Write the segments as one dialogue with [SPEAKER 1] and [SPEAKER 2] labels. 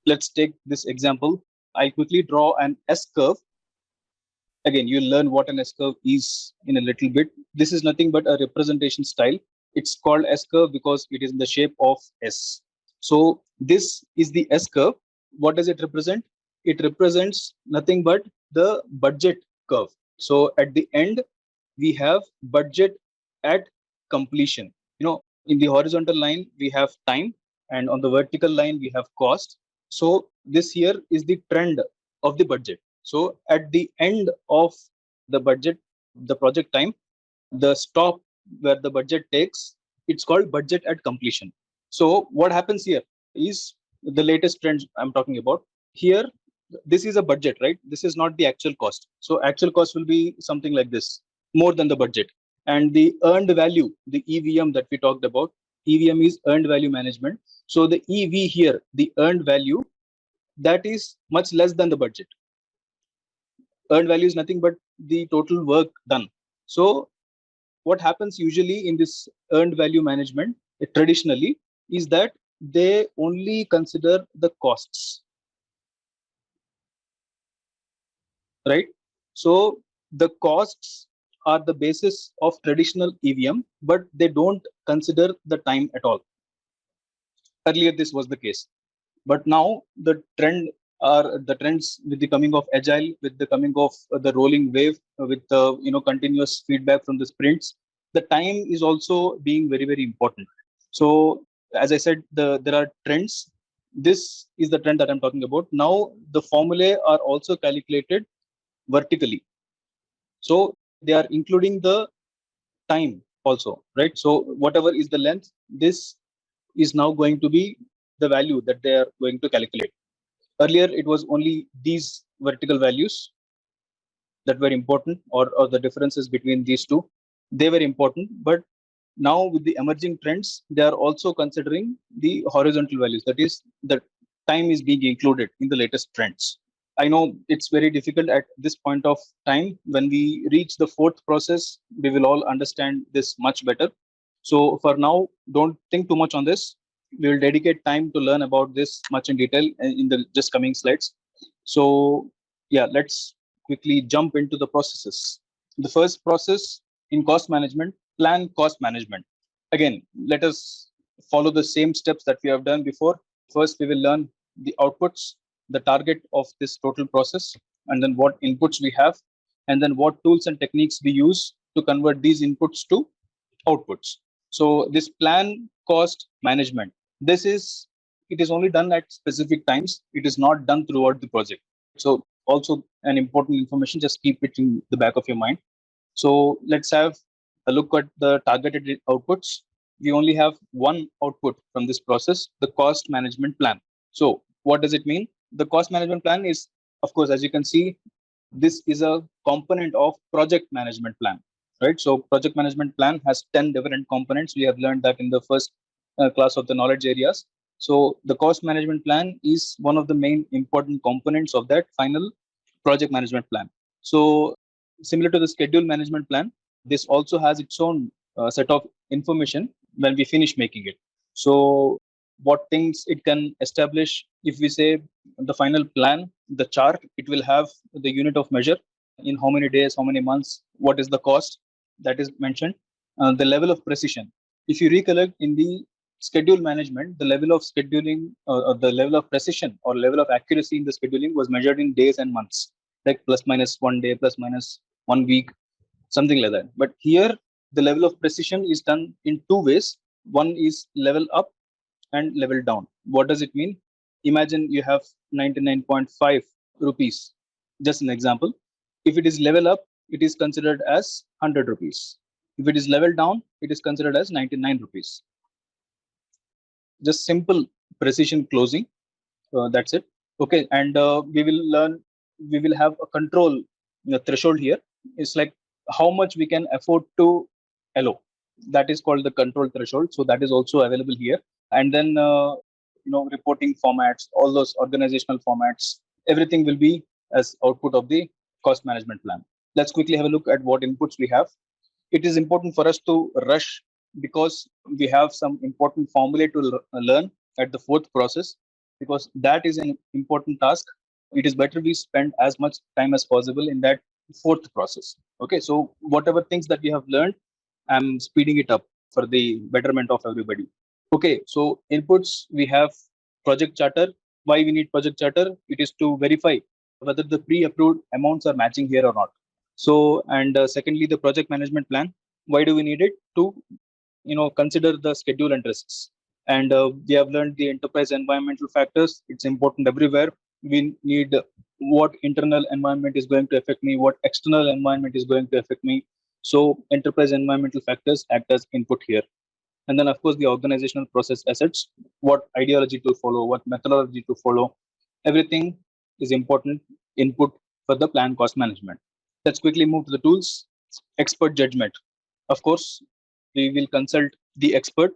[SPEAKER 1] Let's take this example. I'll quickly draw an S curve. Again, you'll learn what an S curve is in a little bit. This is nothing but a representation style. It's called S curve because it is in the shape of S. So this is the S curve. What does it represent? It represents nothing but the budget curve. So at the end, we have budget at completion. In the horizontal line, we have time, and on the vertical line, we have cost. So this here is the trend of the budget. So at the end of the budget, the project time, the stop where the budget takes, it's called budget at completion. So what happens here is the latest trends I'm talking about. Here, this is a budget, right? This is not the actual cost. So actual cost will be something like this, more than the budget. And the earned value, the EVM that we talked about, EVM is earned value management. So the EV here, the earned value, that is much less than the budget. Earned value is nothing but the total work done. So what happens usually in this earned value management, traditionally, is that they only consider the costs, right? So the costs are the basis of traditional EVM, but they don't consider the time at all. Earlier, this was the case, but now the trends with the coming of agile, with the coming of the rolling wave, with the continuous feedback from the sprints. The time is also being very, very important. So as I said, there are trends. This is the trend that I'm talking about. Now the formulae are also calculated vertically. So they are including the time also, right? So whatever is the length, this is now going to be the value that they are going to calculate. Earlier, it was only these vertical values that were important, or the differences between these two. They were important, but now with the emerging trends, they are also considering the horizontal values. That is, the time is being included in the latest trends. I know it's very difficult at this point of time. When we reach the fourth process, we will all understand this much better. So for now, don't think too much on this. We will dedicate time to learn about this much in detail in the just coming slides. So yeah, let's quickly jump into the processes. The first process in cost management, plan cost management. Again, let us follow the same steps that we have done before. First, we will learn the outputs, the target of this total process, and then what inputs we have, and then what tools and techniques we use to convert these inputs to outputs. So this plan cost management, it is only done at specific times. It is not done throughout the project. So also an important information, just keep it in the back of your mind. So let's have a look at the targeted outputs. We only have one output from this process, the cost management plan. So what does it mean? The cost management plan is, of course, as you can see, this is a component of project management plan, right? So project management plan has 10 different components. We have learned that in the first class of the knowledge areas. So the cost management plan is one of the main important components of that final project management plan. So similar to the schedule management plan, this also has its own set of information when we finish making it. So what things it can establish, if we say the final plan, the chart, it will have the unit of measure, in how many days, how many months, what is the cost that is mentioned, the level of precision. If you recollect, in the schedule management, the level of scheduling, or the level of precision or level of accuracy in the scheduling was measured in days and months, like plus minus 1 day, plus minus 1 week, something like that. But here, the level of precision is done in two ways. One is level up and level down. What does it mean? Imagine you have 99.5 rupees, just an example. If it is level up, it is considered as 100 rupees. If it is level down, it is considered as 99 rupees. Just simple precision closing. That's it. Okay, and we will have a control threshold here. It's like how much we can afford to allow. That is called the control threshold. So that is also available here. And then reporting formats, all those organizational formats, everything will be as output of the cost management plan. Let's quickly have a look at what inputs we have. It is important for us to rush because we have some important formulae to learn at the fourth process. because that is an important task. It is better we spend as much time as possible in that fourth process. Okay, so whatever things that we have learned, I'm speeding it up for the betterment of everybody. Okay, so inputs we have project charter. Why we need project charter? It is to verify whether the pre-approved amounts are matching here or not. So, and secondly, the project management plan. Why do we need it? To consider the schedule and risks. And we have learned the enterprise environmental factors. It's important everywhere. We need what internal environment is going to affect me, what external environment is going to affect me. So enterprise environmental factors act as input here. And then of course the organizational process assets, what ideology to follow, what methodology to follow, everything is important input for the plan cost management. Let's quickly move to the tools. Expert judgment. Of course, we will consult the expert.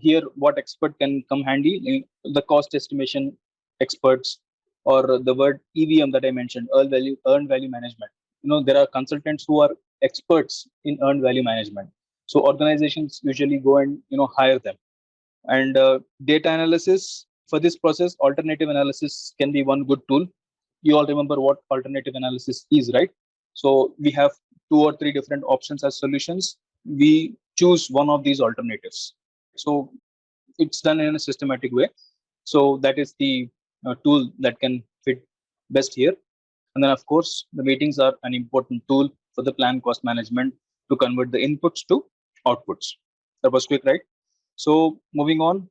[SPEAKER 1] Here what expert can come handy in the cost estimation experts, or the word EVM that I mentioned, earned value management. There are consultants who are experts in earned value management. So organizations usually go and hire them. And data analysis for this process, alternative analysis can be one good tool. You all remember what alternative analysis is, right? So we have two or three different options as solutions. We choose one of these alternatives. So it's done in a systematic way. So that is the tool that can fit best here. And then of course, the meetings are an important tool for the plan cost management to convert the inputs to outputs. That was quick, right? So moving on,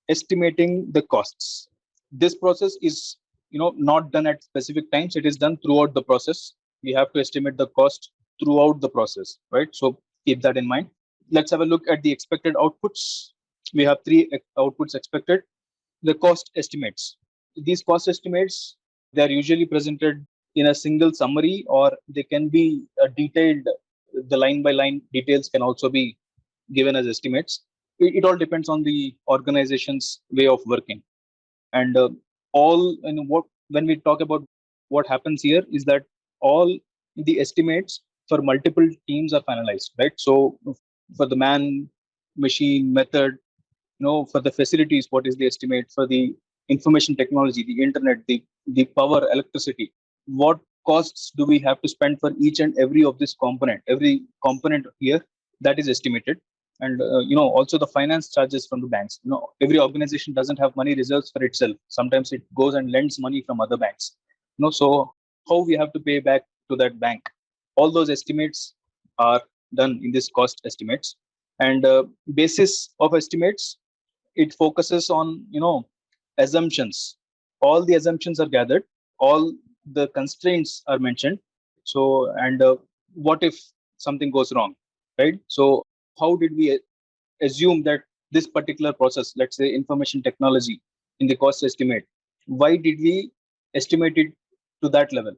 [SPEAKER 1] estimating the costs. This process is not done at specific times. It is done throughout the process. We have to estimate the cost throughout the process, right? So keep that in mind. Let's have a look at the expected outputs. We have three outputs expected. The cost estimates. These cost estimates, they are usually presented in a single summary, or they can be detailed. The line by line details can also be given as estimates. It all depends on the organization's way of working. And all what when we talk about what happens here is that all the estimates for multiple teams are finalized, right? So for the man, machine, method, for the facilities, what is the estimate for the information technology, the internet, the power, electricity, what costs do we have to spend for each and every component here, that is estimated. And also the finance charges from the banks. Every organization doesn't have money reserves for itself. Sometimes it goes and lends money from other banks. So how we have to pay back to that bank, all those estimates are done in this cost estimates. And basis of estimates, it focuses on assumptions. All the assumptions are gathered, all the constraints are mentioned. So, and what if something goes wrong, right? So how did we assume that this particular process, let's say information technology, in the cost estimate, why did we estimate it to that level,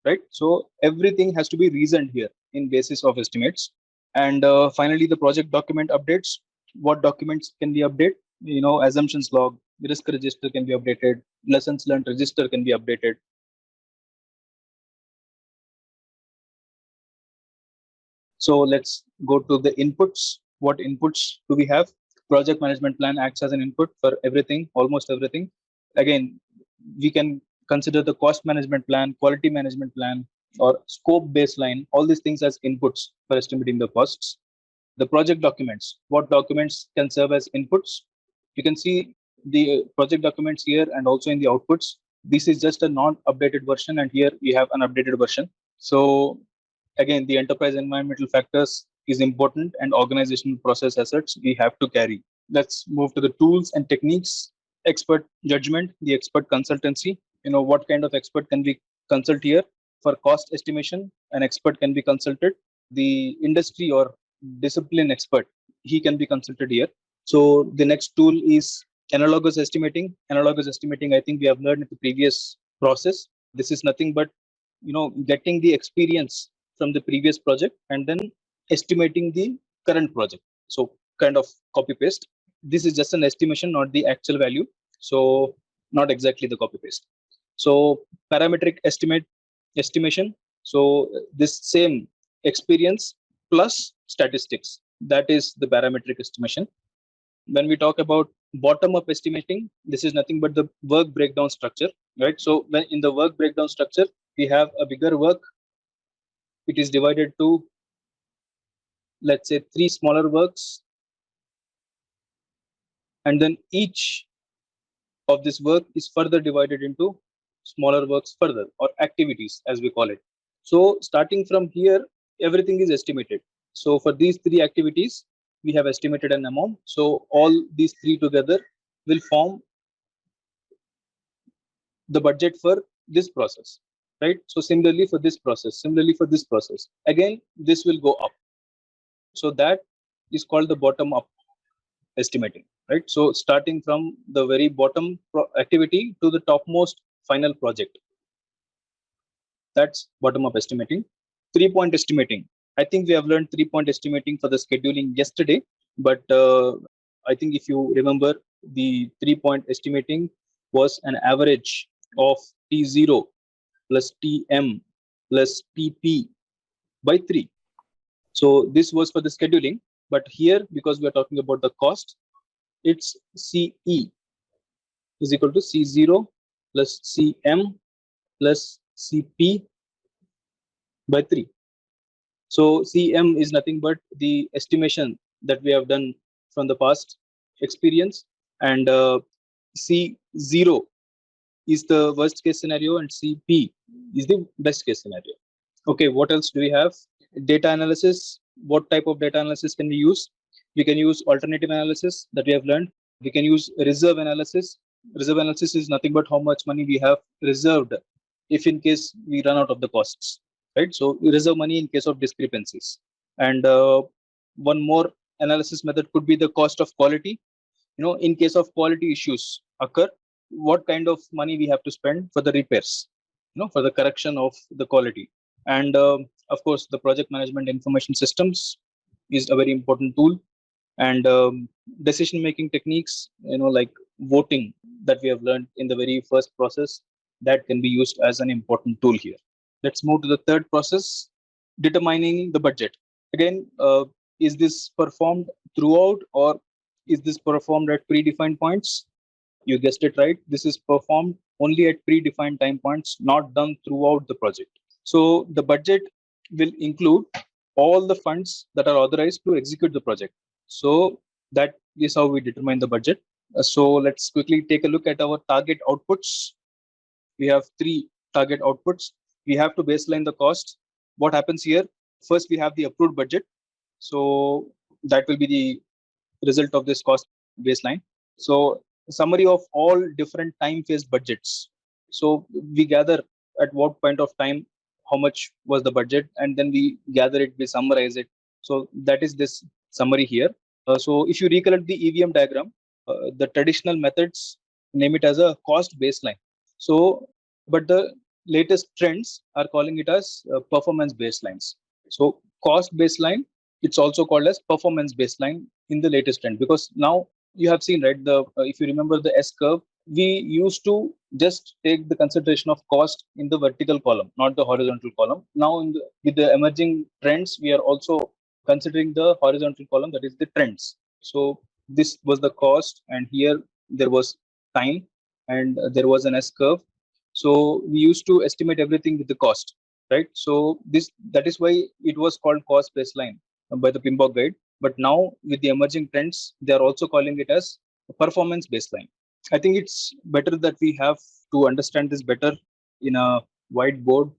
[SPEAKER 1] right? So everything has to be reasoned here in basis of estimates. And finally, the project document updates. What documents can be updated? Assumptions log, risk register can be updated, lessons learned register can be updated. So let's go to the inputs. What inputs do we have? Project management plan acts as an input for everything, almost everything. Again, we can consider the cost management plan, quality management plan, or scope baseline, all these things as inputs for estimating the costs. The project documents, what documents can serve as inputs? You can see the project documents here and also in the outputs. This is just a non-updated version, and here we have an updated version. So again, the enterprise environmental factors is important, and organizational process assets we have to carry. Let's move to the tools and techniques. Expert judgment, the expert consultancy. What kind of expert can we consult here? For cost estimation, an expert can be consulted. The industry or discipline expert, he can be consulted here. So the next tool is analogous estimating. Analogous estimating, I think we have learned in the previous process. This is nothing but getting the experience from the previous project and then estimating the current project. So kind of copy paste. This is just an estimation, not the actual value. So not exactly the copy paste. So parametric estimation. So this same experience plus statistics, that is the parametric estimation. When we talk about Bottom up estimating, this is nothing but the work breakdown structure, right? So when in the work breakdown structure, we have a bigger work. It is divided to, let's say, 3 smaller works, and then each of this work is further divided into smaller works further, or activities as we call it. So starting from here, everything is estimated. So for these 3 activities, we have estimated an amount. So all these 3 together will form the budget for this process, right? So similarly for this process, similarly for this process, again this will go up. So that is called the bottom up estimating, right? So starting from the very bottom activity to the topmost final project, that's bottom up estimating. 3-point estimating, I think we have learned 3-point estimating for the scheduling yesterday, but I think if you remember, the 3-point estimating was an average of T0 plus Tm plus Tp by 3. So this was for the scheduling, but here, because we are talking about the cost, it's Ce is equal to C0 plus Cm plus Cp by 3. So Cm is nothing but the estimation that we have done from the past experience, and C0 is the worst case scenario, and Cp is the best case scenario. Okay, what else do we have? Data analysis. What type of data analysis can we use? We can use alternative analysis that we have learned. We can use reserve analysis. Reserve analysis is nothing but how much money we have reserved if in case we run out of the costs, right? So we reserve money in case of discrepancies. And one more analysis method could be the cost of quality. In case of quality issues occur, what kind of money we have to spend for the repairs, for the correction of the quality. And of course, the project management information systems is a very important tool. And decision making techniques, like voting, that we have learned in the very first process, that can be used as an important tool here. Let's move to the third process, determining the budget. Again, is this performed throughout, or is this performed at predefined points? You guessed it right. This is performed only at predefined time points, not done throughout the project. So the budget will include all the funds that are authorized to execute the project. So that is how we determine the budget. So let's quickly take a look at our target outputs. We have 3 target outputs. We have to baseline the cost. What happens here? First, we have the approved budget. So that will be the result of this cost baseline. So summary of all different time phase budgets. So we gather at what point of time how much was the budget, and then we gather it, we summarize it. So that is this summary here. So if you recollect the EVM diagram, the traditional methods name it as a cost baseline. So, but the latest trends are calling it as performance baselines. So cost baseline, it's also called as performance baseline in the latest trend, because now you have seen, right, the if you remember the S curve, we used to just take the consideration of cost in the vertical column, not the horizontal column. Now with the emerging trends, we are also considering the horizontal column, that is the trends. So this was the cost, and here there was time, and there was an S curve. So we used to estimate everything with the cost, right? So that is why it was called cost baseline by the PMBOK guide. But now with the emerging trends, they are also calling it as a performance baseline. I think it's better that we have to understand this better in a whiteboard.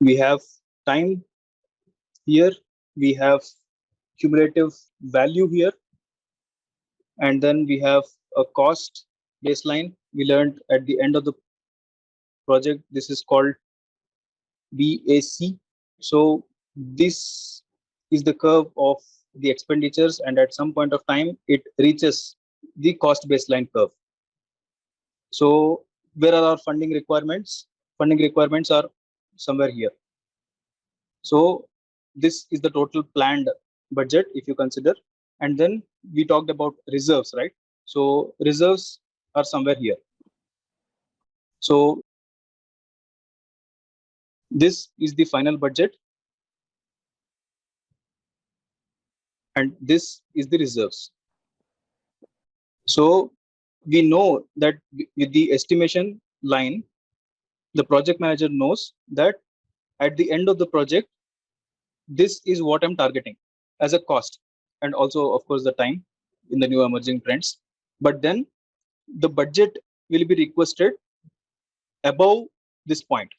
[SPEAKER 1] We have time here, we have cumulative value here, and then we have a cost baseline. We learned at the end of the project, this is called BAC. So this is the curve of the expenditures, and at some point of time it reaches the cost baseline curve. So where are our funding requirements? Funding requirements are somewhere here. So this is the total planned budget if you consider. And then we talked about reserves, right? So reserves are somewhere here. So this is the final budget. and this is the reserves. So we know that with the estimation line, the project manager knows that at the end of the project, this is what I'm targeting as a cost, and also, of course, the time in the new emerging trends. But then the budget will be requested above this point.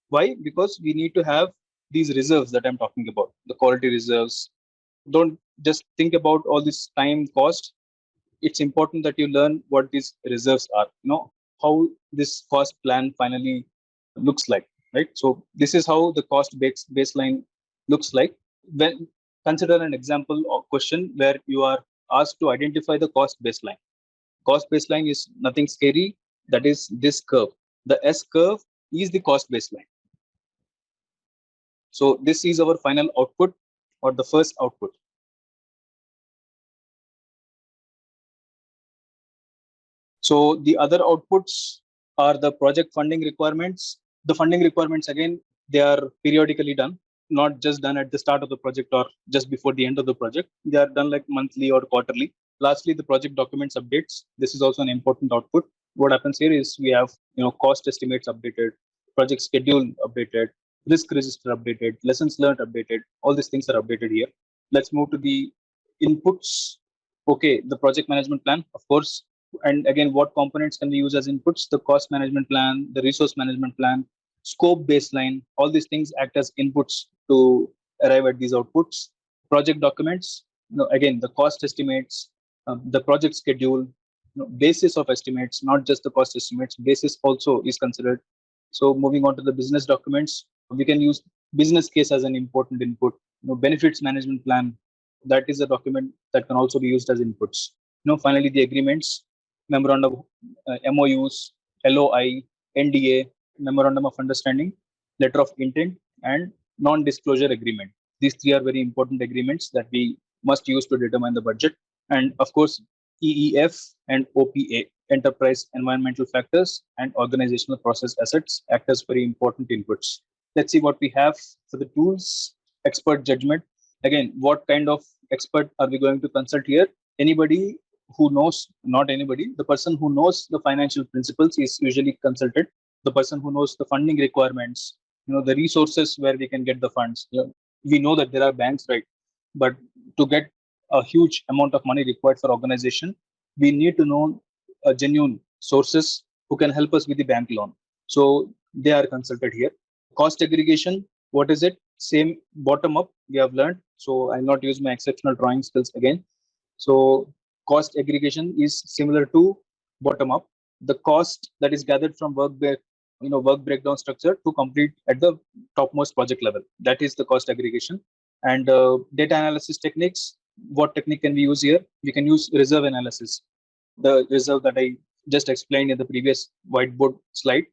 [SPEAKER 1] Why? Because we need to have these reserves that I'm talking about, the quality reserves. Don't just think about all this time cost. It's important that you learn what these reserves are, how this cost plan finally looks like, right? So this is how the cost baseline looks like. When consider an example of question where you are asked to identify the cost baseline. Cost baseline is nothing scary. That is this curve. The S curve is the cost baseline. So this is our final output, or the first output. So the other outputs are the project funding requirements. The funding requirements, again, they are periodically done, not just done at the start of the project or just before the end of the project. They are done like monthly or quarterly. Lastly, the project documents updates. This is also an important output. What happens here is we have cost estimates updated, project schedule updated, risk register updated, lessons learned updated. All these things are updated here. Let's move to the inputs. Okay, the project management plan, of course. And again, what components can we use as inputs? The cost management plan, the resource management plan, scope baseline, all these things act as inputs to arrive at these outputs. Project documents, again, the cost estimates, the project schedule, basis of estimates, not just the cost estimates, basis also is considered. So moving on to the business documents, we can use business case as an important input. Benefits management plan, that is a document that can also be used as inputs. Finally, the agreements, memorandum, MOUs, LOI, NDA, memorandum of understanding, letter of intent, and non-disclosure agreement. These three are very important agreements that we must use to determine the budget. And of course, EEF and OPA, enterprise environmental factors and organizational process assets, act as very important inputs. Let's see what we have for the tools. Expert judgment. Again, what kind of expert are we going to consult here? Anybody who knows, not anybody, the person who knows the financial principles is usually consulted. The person who knows the funding requirements, the resources where we can get the funds. We know that there are banks, right? But to get a huge amount of money required for organization, we need to know genuine sources who can help us with the bank loan. So they are consulted here. Cost aggregation, what is it? Same bottom up, we have learned. So I'll not use my exceptional drawing skills again. So cost aggregation is similar to bottom up. The cost that is gathered from work breakdown structure to complete at the topmost project level. That is the cost aggregation. And data analysis techniques. What technique can we use here? We can use reserve analysis. The reserve that I just explained in the previous whiteboard slide.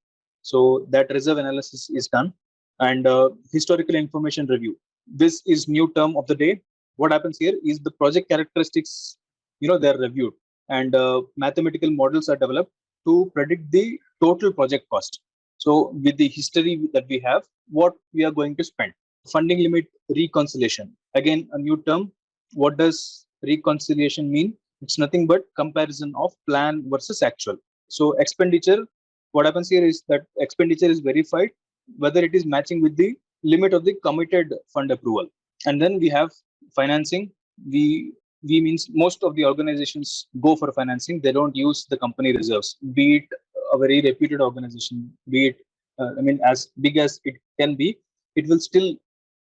[SPEAKER 1] So that reserve analysis is done. And historical information review. This is new term of the day. What happens here is the project characteristics, they're reviewed, and mathematical models are developed to predict the total project cost. So with the history that we have, what we are going to spend. Funding limit reconciliation. Again, a new term. What does reconciliation mean? It's nothing but comparison of plan versus actual. So expenditure, what happens here is that expenditure is verified whether it is matching with the limit of the committed fund approval. And then we have financing. We means most of the organizations go for financing. They don't use the company reserves, be it a very reputed organization, be it as big as it can be, it will still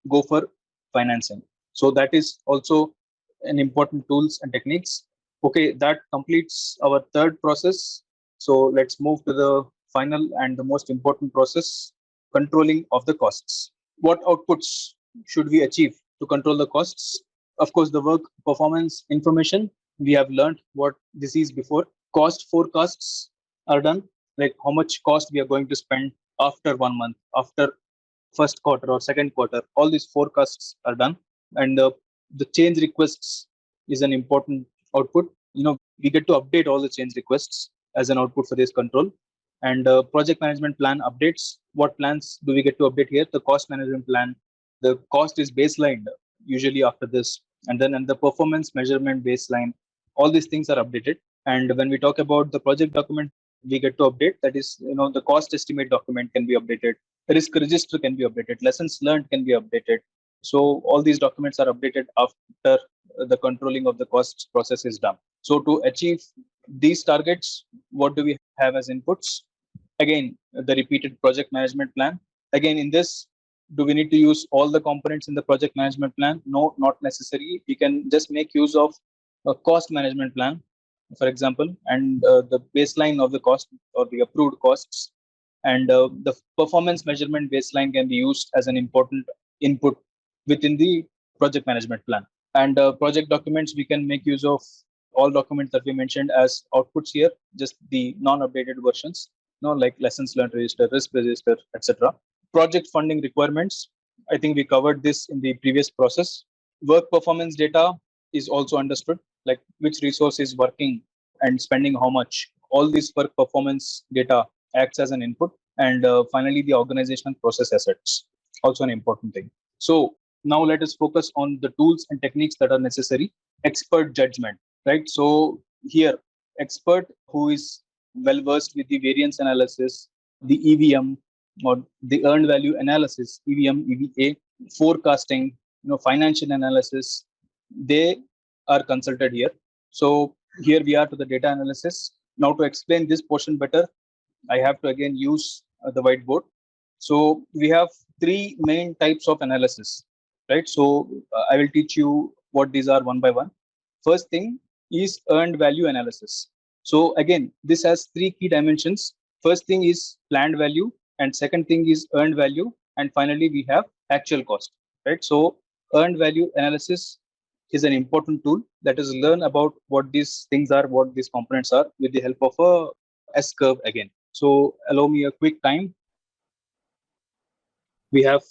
[SPEAKER 1] go for financing. So that is also an important tools and techniques. Okay, that completes our third process. So let's move to the final and the most important process, controlling of the costs. What outputs should we achieve to control the costs? Of course, the work performance information, we have learned what this is before. Cost forecasts are done, like how much cost we are going to spend after 1 month, after first quarter or second quarter. All these forecasts are done. And the change requests is an important output. We get to update all the change requests as an output for this control. And project management plan updates. What plans do we get to update here? The cost management plan. The cost is baselined usually after this. and the performance measurement baseline, all these things are updated. And when we talk about the project document, we get to update, that is, the cost estimate document can be updated, risk register can be updated, lessons learned can be updated. So all these documents are updated after the controlling of the cost process is done. So to achieve these targets, what do we have as inputs? Again, the repeated project management plan. Again, in this, do we need to use all the components in the project management plan? No, not necessary. We can just make use of a cost management plan, for example, and the baseline of the cost or the approved costs. And the performance measurement baseline can be used as an important input within the project management plan. And project documents, we can make use of all documents that we mentioned as outputs here, just the non-updated versions, like lessons learned register, risk register, etc. Project funding requirements, I think we covered this in the previous process. Work performance data is also understood, like which resource is working and spending how much. All these work performance data acts as an input. And finally, the organizational process assets, also an important thing. So now let us focus on the tools and techniques that are necessary. Expert judgment, right? So here, expert who is well versed with the variance analysis, the EVM or the earned value analysis, EVM, EVA, forecasting, financial analysis, they are consulted here. So here we are to the data analysis. Now to explain this portion better, I have to again use the whiteboard. So we have three main types of analysis, right? So I will teach you what these are one by one. First thing is earned value analysis. So again, this has three key dimensions. First thing is planned value, and second thing is earned value, and finally we have actual cost, right? So earned value analysis is an important tool that is learn about what these things are, what these components are, with the help of a S curve again. So allow me a quick time. We have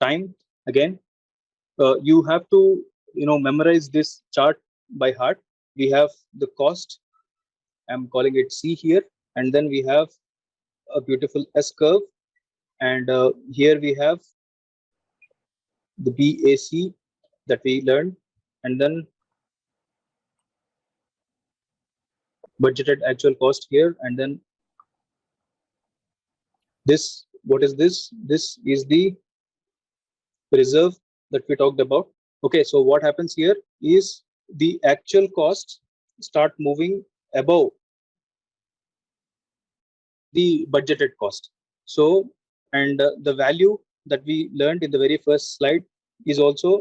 [SPEAKER 1] time again. You have to memorize this chart by heart. We have the cost. I'm calling it C here, and then we have a beautiful S curve, and here we have the BAC that we learned, and then budgeted actual cost here, and then this. What is this? This is the reserve that we talked about. Okay, so what happens here is the actual costs start moving above the budgeted cost. So, and the value that we learned in the very first slide is also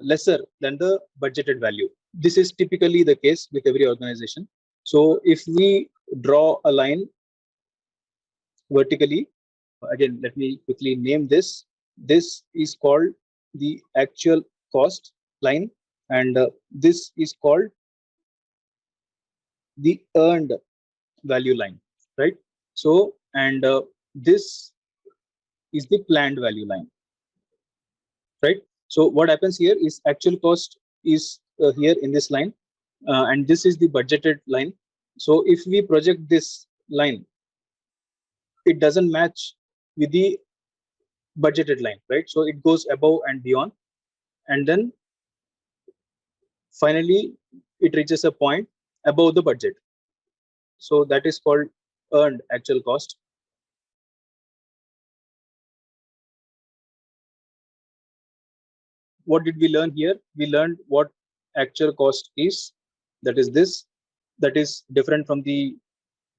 [SPEAKER 1] lesser than the budgeted value. This is typically the case with every organization. So if we draw a line vertically, again, let me quickly name this. This is called the actual cost line, and this is called the earned value line, right? So, and this is the planned value line, right? So what happens here is actual cost is here in this line, and this is the budgeted line. So if we project this line, it doesn't match with the budgeted line, right? So it goes above and beyond, and then finally it reaches a point above the budget. So that is called earned actual cost. What did we learn here? We learned what actual cost is. That is this. That is different from the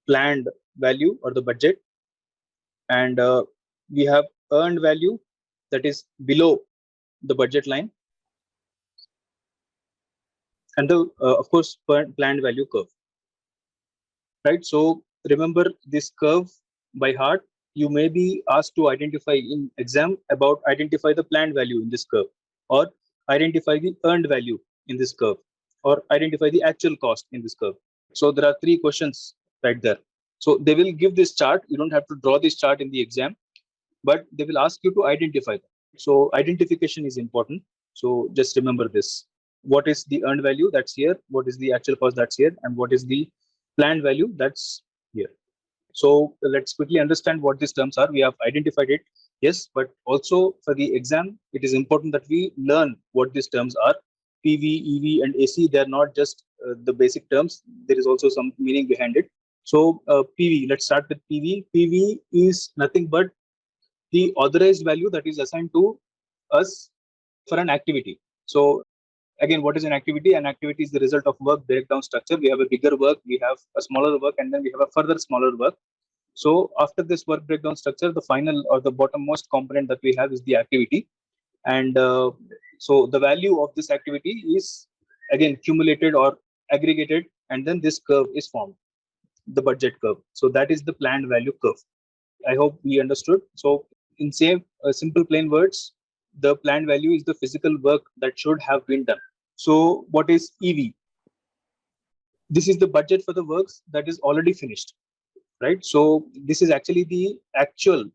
[SPEAKER 1] planned value or the budget. And we have earned value that is below the budget line. And the, of course, planned value curve. Right? So remember this curve by heart. You may be asked to identify in exam about identify the planned value in this curve, or identify the earned value in this curve, or identify the actual cost in this curve. So there are three questions right there. So they will give this chart. You don't have to draw this chart in the exam, but they will ask you to identify them. So identification is important. So just remember this. What is the earned value? That's here. What is the actual cost? That's here. And what is the planned value? That's here. So let's quickly understand what these terms are. We have identified it, yes, but also for the exam, it is important that we learn what these terms are. PV, EV, and AC, they are not just the basic terms. There is also some meaning behind it. So PV, let's start with PV. PV is nothing but the authorized value that is assigned to us for an activity. So again, what is an activity? An activity is the result of work breakdown structure. We have a bigger work, we have a smaller work, and then we have a further smaller work. So after this work breakdown structure, the final or the bottommost component that we have is the activity. And so the value of this activity is again cumulated or aggregated, and then this curve is formed, the budget curve. So that is the planned value curve. I hope we understood. So in simple plain words, the planned value is the physical work that should have been done. So what is EV? This is the budget for the works that is already finished, right? So this is actually the actual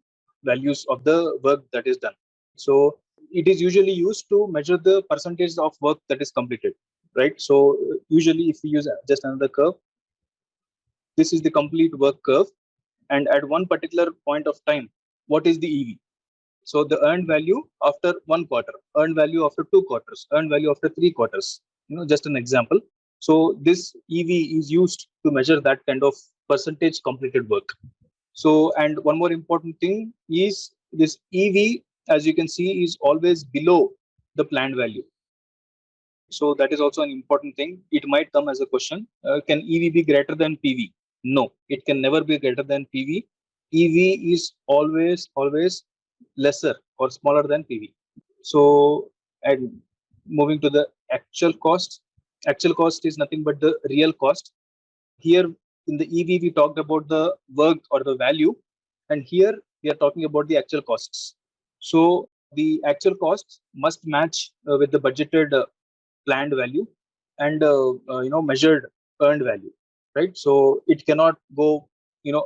[SPEAKER 1] values of the work that is done. So it is usually used to measure the percentage of work that is completed, right? So usually if we use just another curve, this is the complete work curve. And at one particular point of time, what is the EV? So the earned value after 1 quarter, earned value after 2 quarters, earned value after 3 quarters, just an example. So this EV is used to measure that kind of percentage completed work. So, and one more important thing is this EV, as you can see, is always below the planned value. So that is also an important thing. It might come as a question. Can EV be greater than PV? No, it can never be greater than PV. EV is always lesser or smaller than PV. So, and moving to the actual cost. Actual cost is nothing but the real cost. Here in the EV, we talked about the work or the value, and here we are talking about the actual costs. So the actual costs must match with the budgeted planned value and measured earned value, right? So it cannot go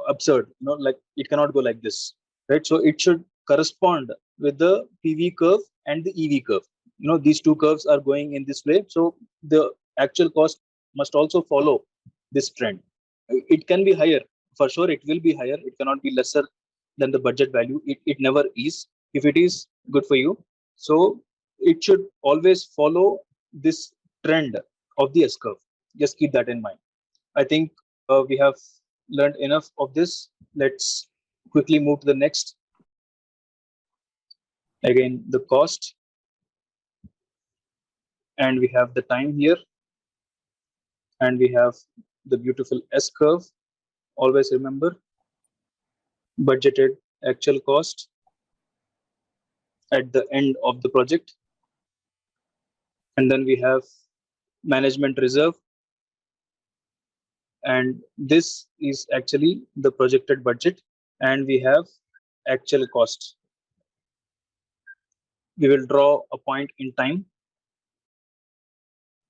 [SPEAKER 1] absurd, like it cannot go like this, right? So it should correspond with the PV curve and the EV curve. These two curves are going in this way, so the actual cost must also follow this trend. It can be higher, for sure it will be higher, it cannot be lesser than the budget value. It never is. If it is, good for you. So it should always follow this trend of the S curve. Just keep that in mind. I think we have learned enough of this. Let's quickly move to the next. Again, the cost, and we have the time here, and we have the beautiful S curve. Always remember budgeted actual cost at the end of the project, and then we have management reserve, and this is actually the projected budget, and we have actual cost. We will draw a point in time,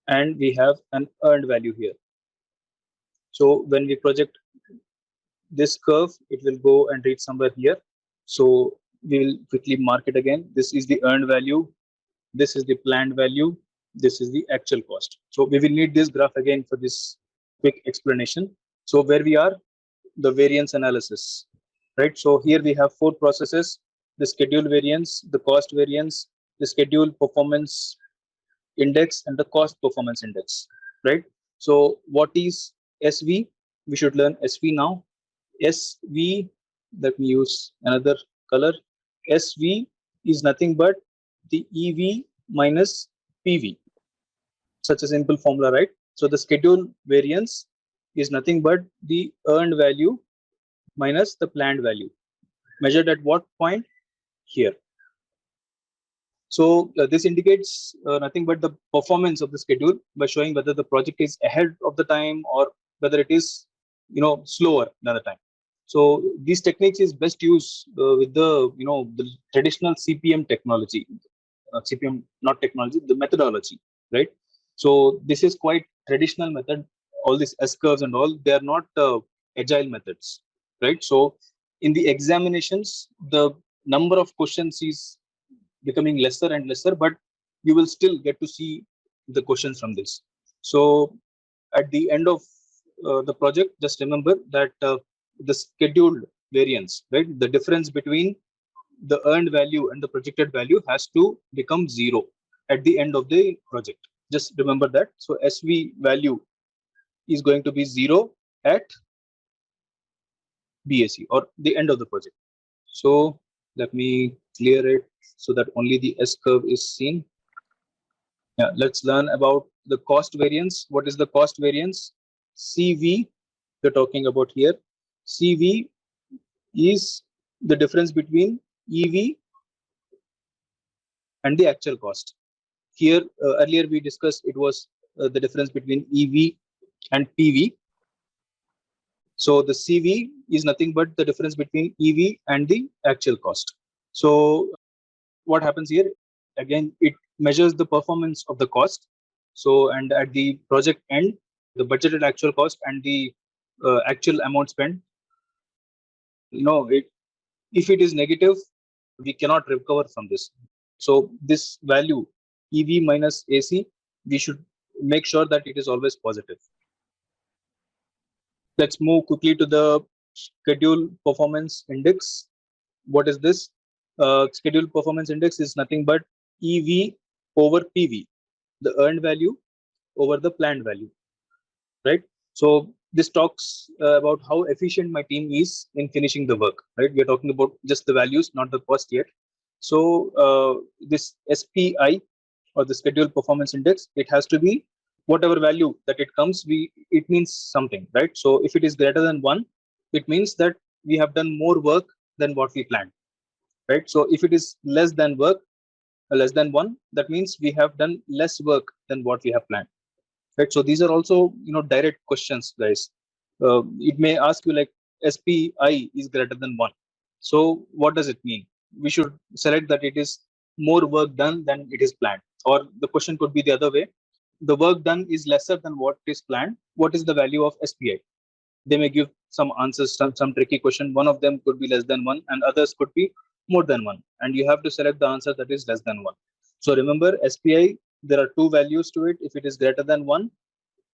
[SPEAKER 1] and we have an earned value here. So when we project this curve, it will go and reach somewhere here. So we will quickly mark it again. This is the earned value, this is the planned value, this is the actual cost. So we will need this graph again for this quick explanation. So where we are, the variance analysis, right? So here we have 4 processes: the schedule variance, the cost variance, the schedule performance index, and the cost performance index, right? So what is SV? We should learn SV now. SV, let me use another color. SV is nothing but the EV minus PV. Such a simple formula, right? So the schedule variance is nothing but the earned value minus the planned value. Measured at what point? Here. So this indicates nothing but the performance of the schedule by showing whether the project is ahead of the time or whether it is slower than the time. So these techniques is best used with the the traditional CPM technology, CPM not technology, the methodology, right? So this is quite traditional method. All these S curves and all, they are not agile methods, right? So in the examinations, the number of questions is becoming lesser and lesser, but you will still get to see the questions from this. So at the end of the project, just remember that the scheduled variance, right? The difference between the earned value and the projected value has to become 0 at the end of the project. Just remember that. So SV value is going to be 0 at BAC or the end of the project. So let me clear it so that only the S curve is seen. Yeah, let's learn about the cost variance. What is the cost variance? CV, we're talking about here. CV is the difference between EV and the actual cost. Here, earlier we discussed it was the difference between EV and PV. So the CV is nothing but the difference between EV and the actual cost. So what happens here? Again, it measures the performance of the cost. So, and at the project end, the budgeted actual cost and the actual amount spent, if it is negative, we cannot recover from this. So this value, EV minus AC, we should make sure that it is always positive. Let's move quickly to the schedule performance index. What is this? Schedule performance index is nothing but EV over PV, the earned value over the planned value, right? So this talks about how efficient my team is in finishing the work, right? We are talking about just the values, not the cost yet. So this SPI or the schedule performance index, it has to be whatever value that it comes, it means something, right? So if it is greater than 1, it means that we have done more work than what we planned, right? So if it is less than 1, that means we have done less work than what we have planned, right? So these are also direct questions, guys. It may ask you like SPI is greater than 1. So what does it mean? We should select that it is more work done than it is planned. Or the question could be the other way. The work done is lesser than what is planned. What is the value of SPI? They may give some answers, some tricky question. One of them could be less than 1 and others could be more than 1. And you have to select the answer that is less than 1. So remember, SPI, there are two values to it. If it is greater than 1,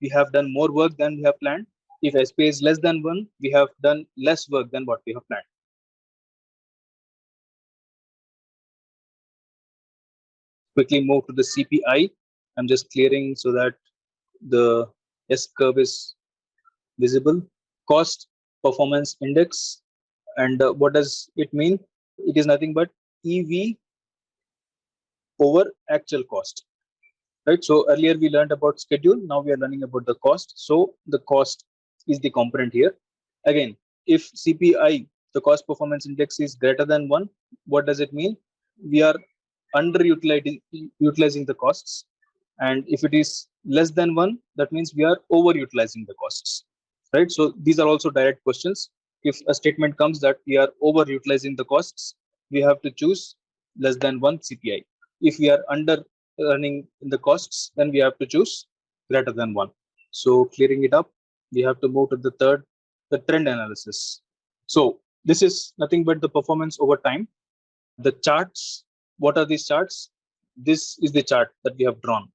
[SPEAKER 1] we have done more work than we have planned. If SPI is less than 1, we have done less work than what we have planned. Quickly move to the CPI. I'm just clearing so that the S curve is visible. Cost performance index. And what does it mean? It is nothing but EV over actual cost, right? So earlier we learned about schedule. Now we are learning about the cost. So the cost is the component here. Again, if CPI, the cost performance index, is greater than 1, what does it mean? We are underutilizing the costs. And if it is less than 1, that means we are overutilizing the costs, right? So these are also direct questions. If a statement comes that we are overutilizing the costs, we have to choose less than 1 CPI. If we are under earning in the costs, then we have to choose greater than 1. So clearing it up, we have to move to the third, the trend analysis. So this is nothing but the performance over time. The charts, what are these charts? This is the chart that we have drawn,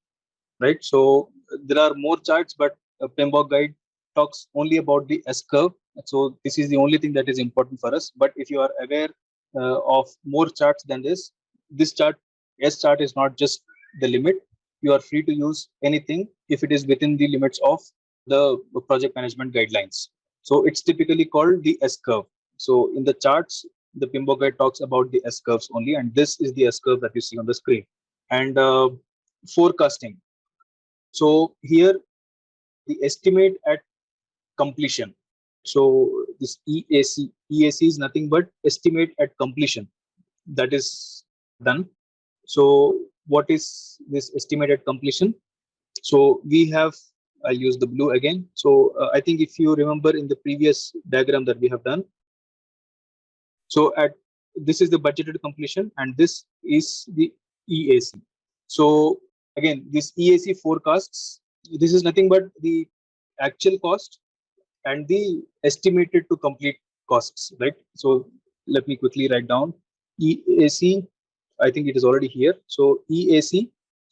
[SPEAKER 1] right? So there are more charts, but PMBOK guide talks only about the S curve. So this is the only thing that is important for us. But if you are aware of more charts than this chart, S chart is not just the limit. You are free to use anything if it is within the limits of the project management guidelines. So it's typically called the S curve. So in the charts, the PMBOK guide talks about the S curves only, and this is the S curve that you see on the screen. And forecasting. So here, the estimate at completion. So this EAC is nothing but estimate at completion that is done. So what is this estimate at completion? So we have, I'll use the blue again. So I think if you remember in the previous diagram that we have done, so this is the budgeted completion and this is the EAC. So again, this EAC forecasts, this is nothing but the actual cost and the estimated to complete costs, right? So let me quickly write down EAC. I think it is already here. So EAC,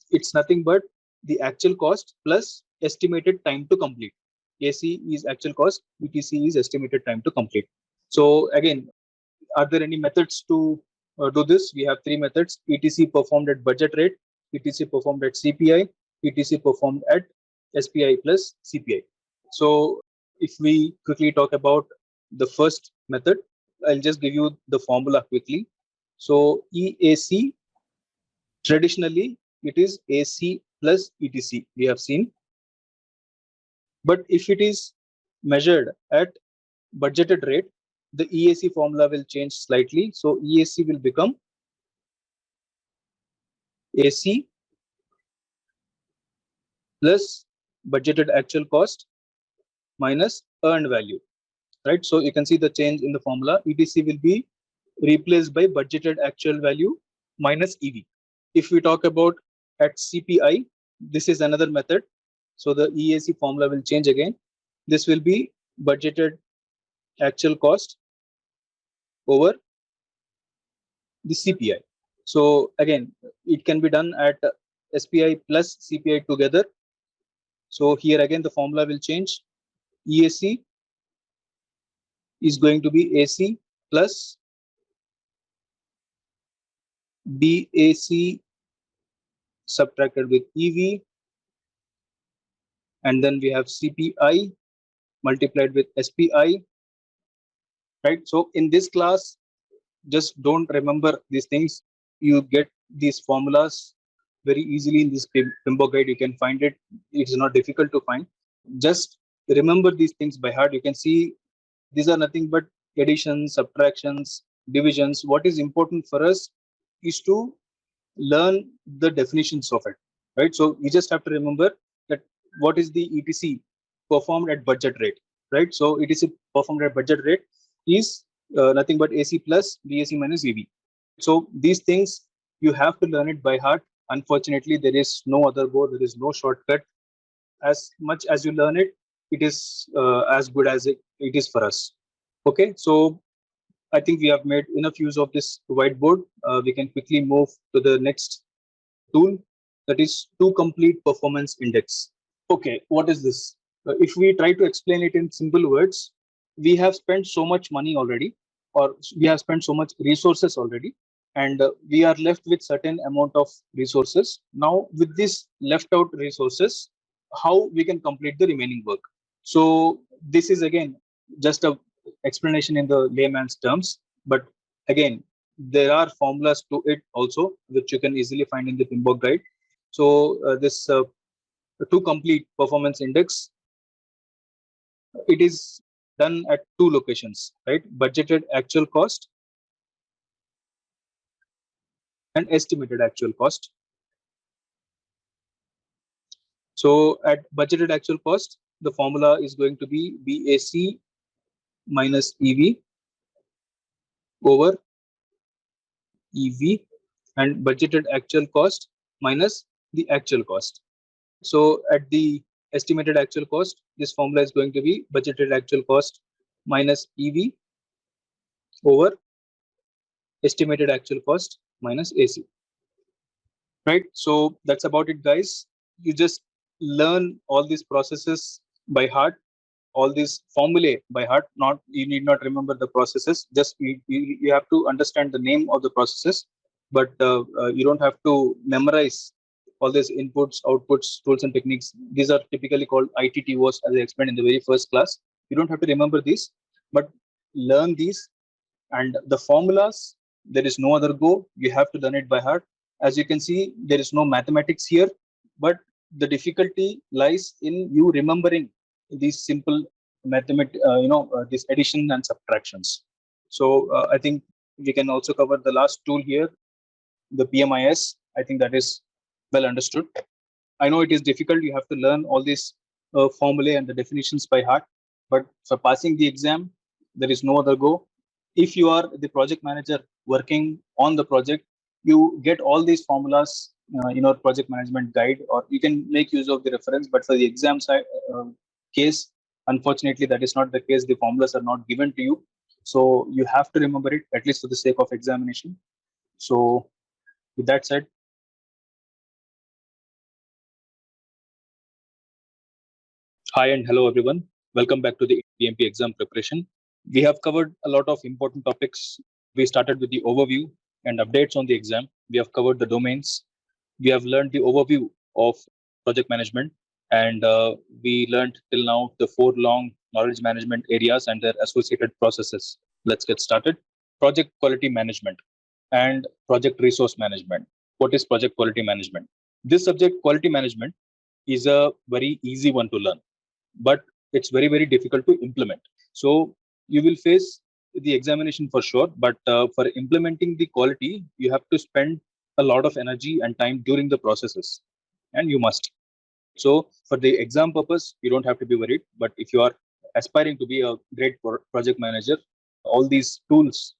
[SPEAKER 1] it's nothing but the actual cost plus estimated time to complete. AC is actual cost, ETC is estimated time to complete. So again, are there any methods to do this? We have three methods: ETC performed at budget rate, ETC performed at CPI, ETC performed at SPI plus CPI. So if we quickly talk about the first method, I'll just give you the formula quickly. So EAC, traditionally it is AC plus ETC, we have seen. But if it is measured at budgeted rate, the EAC formula will change slightly. So EAC will become AC plus budgeted actual cost minus earned value, right? So you can see the change in the formula. ETC will be replaced by budgeted actual value minus EV. If we talk about at CPI, this is another method. So the EAC formula will change again. This will be budgeted actual cost over the CPI. So again, it can be done at SPI plus CPI together. So here again, the formula will change. EAC is going to be AC plus BAC subtracted with EV, and then we have CPI multiplied with SPI, right? So in this class, just don't remember these things. You get these formulas very easily in this PIMBO guide. You can find it. It's not difficult to find. Just remember these things by heart. You can see these are nothing but additions, subtractions, divisions. What is important for us is to learn the definitions of it, right? So you just have to remember that what is the ETC performed at budget rate, right? So ETC performed at budget rate is nothing but AC plus BAC minus EV. So these things you have to learn it by heart. Unfortunately, there is no other go. There is no shortcut. As much as you learn it, it is as good as it is for us. Okay, so I think we have made enough use of this whiteboard. We can quickly move to the next tool, that is to complete performance index. Okay, what is this? If we try to explain it in simple words, we have spent so much money already, or we have spent so much resources already, and we are left with certain amount of resources. Now, with this left out resources, how we can complete the remaining work? So this is again just a explanation in the layman's terms, but again, there are formulas to it also, which you can easily find in the PIMBO guide. So this to complete performance index, it is done at two locations, right? Budgeted actual cost and estimated actual cost. So at budgeted actual cost, the formula is going to be BAC minus EV over EV, and budgeted actual cost minus the actual cost. So at the estimated actual cost, this formula is going to be budgeted actual cost minus EV over estimated actual cost minus AC. Right? So that's about it, guys. You just learn all these processes by heart, all these formulae by heart. Not, you need not remember the processes. Just you have to understand the name of the processes, but you don't have to memorize all these inputs, outputs, tools, and techniques. These are typically called ITTOs, as I explained in the very first class. You don't have to remember these, but learn these. And the formulas, there is no other go. You have to learn it by heart. As you can see, there is no mathematics here, but the difficulty lies in you remembering these simple mathematics, these addition and subtractions. So I think we can also cover the last tool here, the PMIS. I think that is well understood. I know it is difficult. You have to learn all these formulae and the definitions by heart, but for passing the exam, there is no other go. If you are the project manager working on the project, you get all these formulas in our project management guide, or you can make use of the reference. But for the exam side case, unfortunately, that is not the case. The formulas are not given to you, so you have to remember it, at least for the sake of examination. So with that said, hi and hello everyone. Welcome back to the PMP exam preparation. We have covered a lot of important topics. We started with the overview and updates on the exam. We have covered the domains. We have learned the overview of project management, and we learned till now the four long knowledge management areas and their associated processes. Let's get started. Project quality management and project resource management. What is project quality management? This subject, quality management, is a very easy one to learn, but it's very, very difficult to implement. So you will face the examination for sure, but for implementing the quality, you have to spend a lot of energy and time during the processes, and you must. So for the exam purpose, you don't have to be worried. But if you are aspiring to be a great project manager, all these tools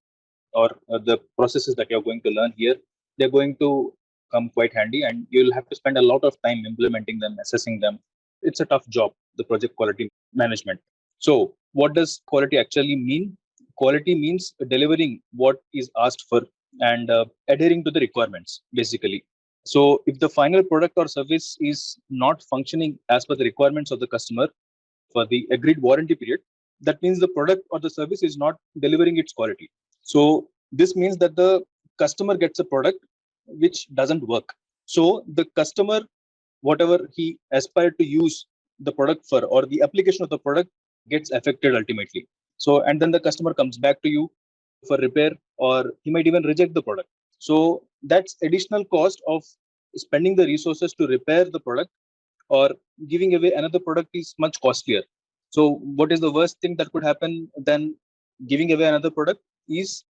[SPEAKER 1] or the processes that you're going to learn here, they're going to come quite handy, and you'll have to spend a lot of time implementing them, assessing them. It's a tough job, the project quality management. So what does quality actually mean? Quality means delivering what is asked for and adhering to the requirements, basically. So if the final product or service is not functioning as per the requirements of the customer for the agreed warranty period, that means the product or the service is not delivering its quality. So this means that the customer gets a product which doesn't work. So the customer, whatever he aspired to use the product for, or the application of the product, gets affected ultimately. So, and then the customer comes back to you for repair, or he might even reject the product. So that's additional cost of spending the resources to repair the product, or giving away another product is much costlier. So what is the worst thing that could happen then giving away another product is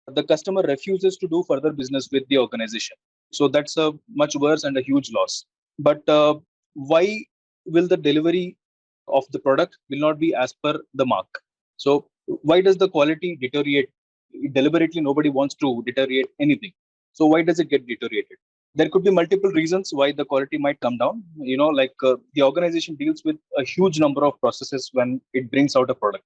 [SPEAKER 1] the customer refuses to do further business with the organization. So that's a much worse and a huge loss. But why will the delivery of the product will not be as per the mark? So why does the quality deteriorate? Deliberately, nobody wants to deteriorate anything. So why does it get deteriorated? There could be multiple reasons why the quality might come down. Like the organization deals with a huge number of processes when it brings out a product.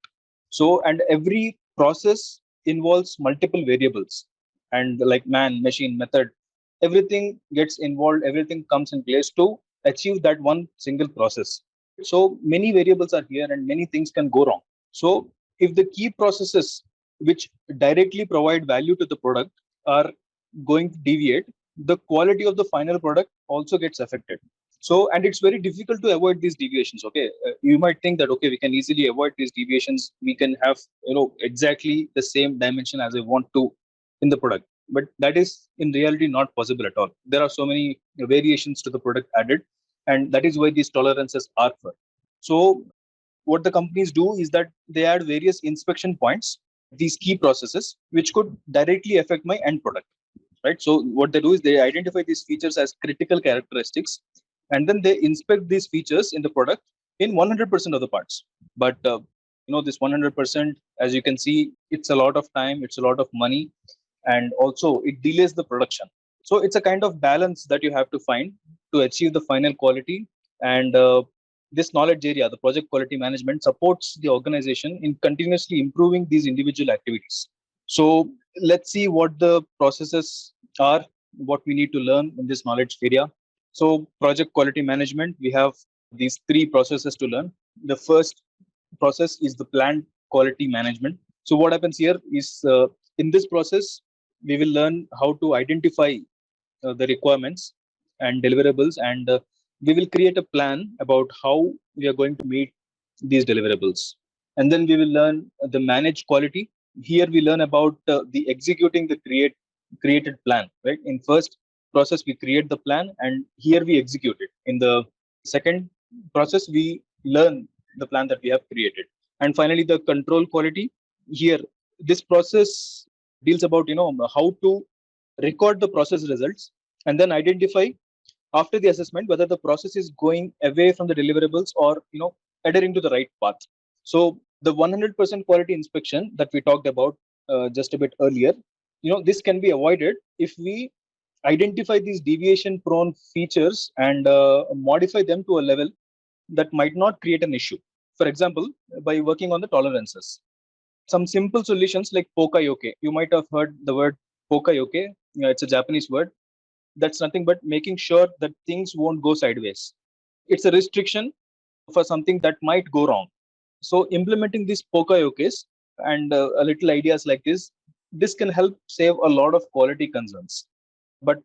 [SPEAKER 1] So, and every process involves multiple variables, and like man, machine, method, everything gets involved, everything comes in place to achieve that one single process. So many variables are here and many things can go wrong. So if the key processes which directly provide value to the product are going to deviate, the quality of the final product also gets affected. So, and it's very difficult to avoid these deviations. Okay, you might think that okay, we can easily avoid these deviations. We can have exactly the same dimension as I want to in the product, but that is in reality not possible at all. There are so many variations to the product added, and that is why these tolerances are for. So, what the companies do is that they add various inspection points, these key processes, which could directly affect my end product. Right. So what they do is they identify these features as critical characteristics, and then they inspect these features in the product in 100% of the parts. But this 100%, as you can see, it's a lot of time, it's a lot of money, and also it delays the production. So it's a kind of balance that you have to find to achieve the final quality. And this knowledge area, the project quality management, supports the organization in continuously improving these individual activities. So let's see what the processes are, what we need to learn in this knowledge area. So project quality management, we have these three processes to learn. The first process is the planned quality management. So what happens here is in this process, we will learn how to identify the requirements and deliverables, and we will create a plan about how we are going to meet these deliverables. And then we will learn the managed quality. Here we learn about the executing the created plan. Right, in first process we create the plan, and here we execute it. In the second process we learn the plan that we have created. And finally the control quality. Here this process deals about how to record the process results and then identify after the assessment whether the process is going away from the deliverables or adhering to the right path. So the 100% quality inspection that we talked about just a bit earlier, this can be avoided if we identify these deviation prone features and modify them to a level that might not create an issue. For example, by working on the tolerances, some simple solutions like pokayoke. You might have heard the word pokayoke. It's a Japanese word. That's nothing but making sure that things won't go sideways. It's a restriction for something that might go wrong. So implementing these pokayokes and a little ideas like this can help save a lot of quality concerns. But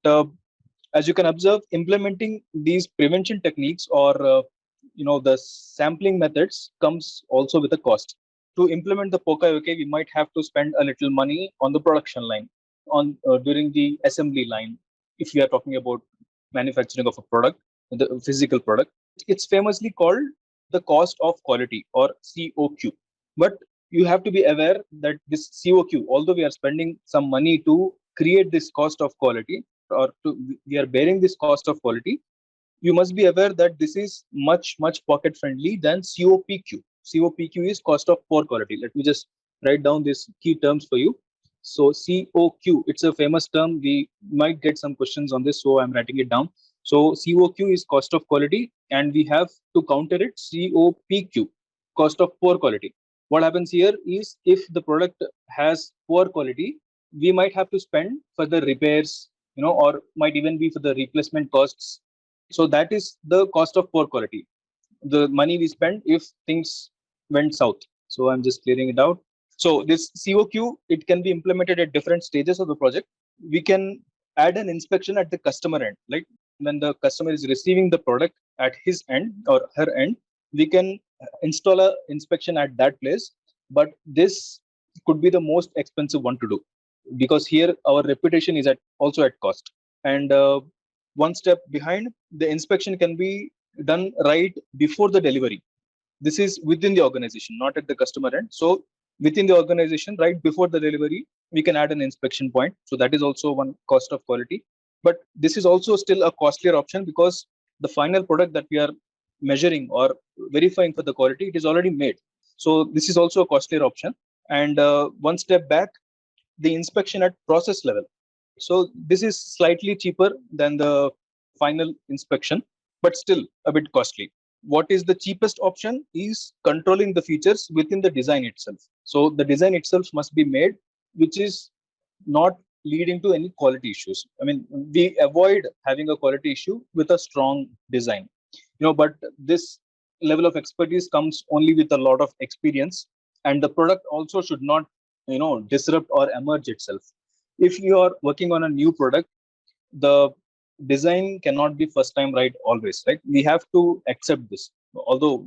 [SPEAKER 1] As you can observe, implementing these prevention techniques or the sampling methods comes also with a cost. To implement the poka-yoke, we might have to spend a little money on the production line, on during the assembly line, if we are talking about manufacturing of a product, the physical product. It's famously called the cost of quality, or COQ. But you have to be aware that this COQ, although we are spending some money to create this cost of quality, or we are bearing this cost of quality, you must be aware that this is much pocket friendly than COPQ. COPQ is cost of poor quality. Let me just write down these key terms for you. So COQ, it's a famous term. We might get some questions on this, so I'm writing it down. So COQ is cost of quality, and we have to counter it COPQ, cost of poor quality. What happens here is, if the product has poor quality, we might have to spend for the repairs, or might even be for the replacement costs. So that is the cost of poor quality, the money we spend if things went south. So I'm just clearing it out. So this COQ, it can be implemented at different stages of the project. We can add an inspection at the customer end, like when the customer is receiving the product at his end or her end, we can install a inspection at that place. But this could be the most expensive one to do, because here our reputation is at also at cost. And one step behind, the inspection can be done right before the delivery. This is within the organization, not at the customer end. So within the organization, right before the delivery, we can add an inspection point. So that is also one cost of quality. But this is also still a costlier option, because the final product that we are measuring or verifying for the quality, it is already made. So this is also a costlier option. And one step back, the inspection at process level. So this is slightly cheaper than the final inspection, but still a bit costly. What is the cheapest option is controlling the features within the design itself. So the design itself must be made, which is not leading to any quality issues. I mean, we avoid having a quality issue with a strong design. But this level of expertise comes only with a lot of experience, and the product also should not, disrupt or emerge itself. If you are working on a new product, the design cannot be first time right always, right? We have to accept this. Although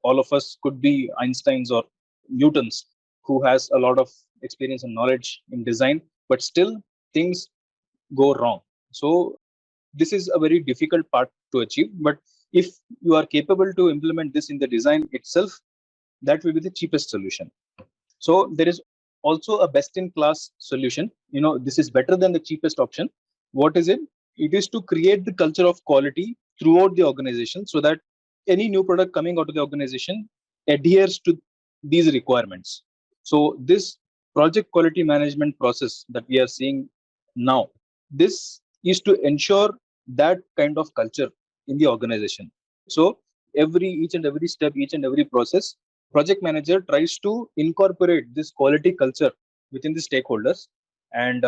[SPEAKER 1] all of us could be Einsteins or Newtons, who has a lot of experience and knowledge in design, but still things go wrong. So this is a very difficult part to achieve. But if you are capable to implement this in the design itself, that will be the cheapest solution. So there is also a best in class solution. This is better than the cheapest option. What is it? It is to create the culture of quality throughout the organization, so that any new product coming out of the organization adheres to these requirements. So this project quality management process that we are seeing now, this is to ensure that kind of culture in the organization. So each and every step, each and every process, project manager tries to incorporate this quality culture within the stakeholders. And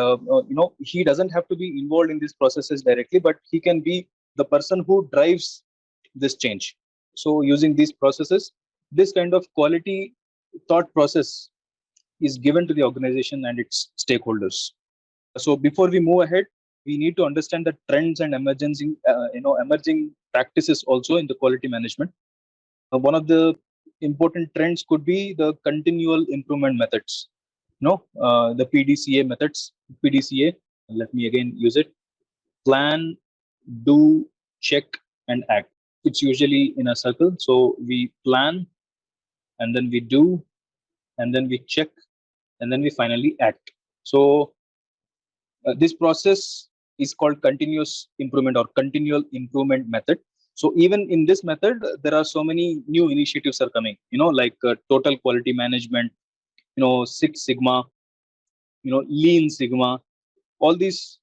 [SPEAKER 1] he doesn't have to be involved in these processes directly, but he can be the person who drives this change. So using these processes, this kind of quality thought process is given to the organization and its stakeholders. So before we move ahead, we need to understand the trends and emerging practices also in the quality management. One of the important trends could be the continual improvement methods. The PDCA methods. PDCA. Let me again use it. Plan, do, check, and act. It's usually in a circle. So we plan, and then we do, and then we check, and then we finally act. So this process is called continuous improvement or continual improvement method. So even in this method, there are so many new initiatives are coming, like total quality management, Six Sigma, Lean Sigma, all these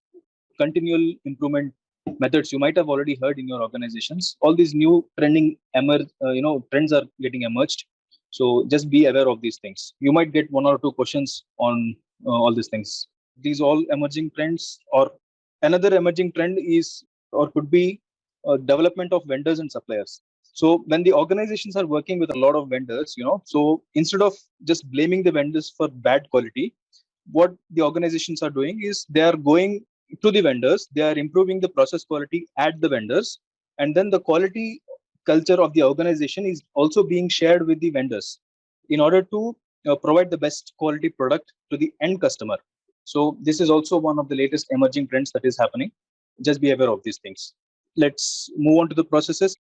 [SPEAKER 1] continual improvement methods you might have already heard in your organizations. All these new trends are getting emerged. So just be aware of these things. You might get one or two questions on all these things. These all emerging trends, or another emerging trend is, or could be, development of vendors and suppliers. So when the organizations are working with a lot of vendors, so instead of just blaming the vendors for bad quality, what the organizations are doing is they are going to the vendors. They are improving the process quality at the vendors, and then the quality culture of the organization is also being shared with the vendors in order to provide the best quality product to the end customer. So this is also one of the latest emerging trends that is happening. Just be aware of these things. Let's move on to the processes.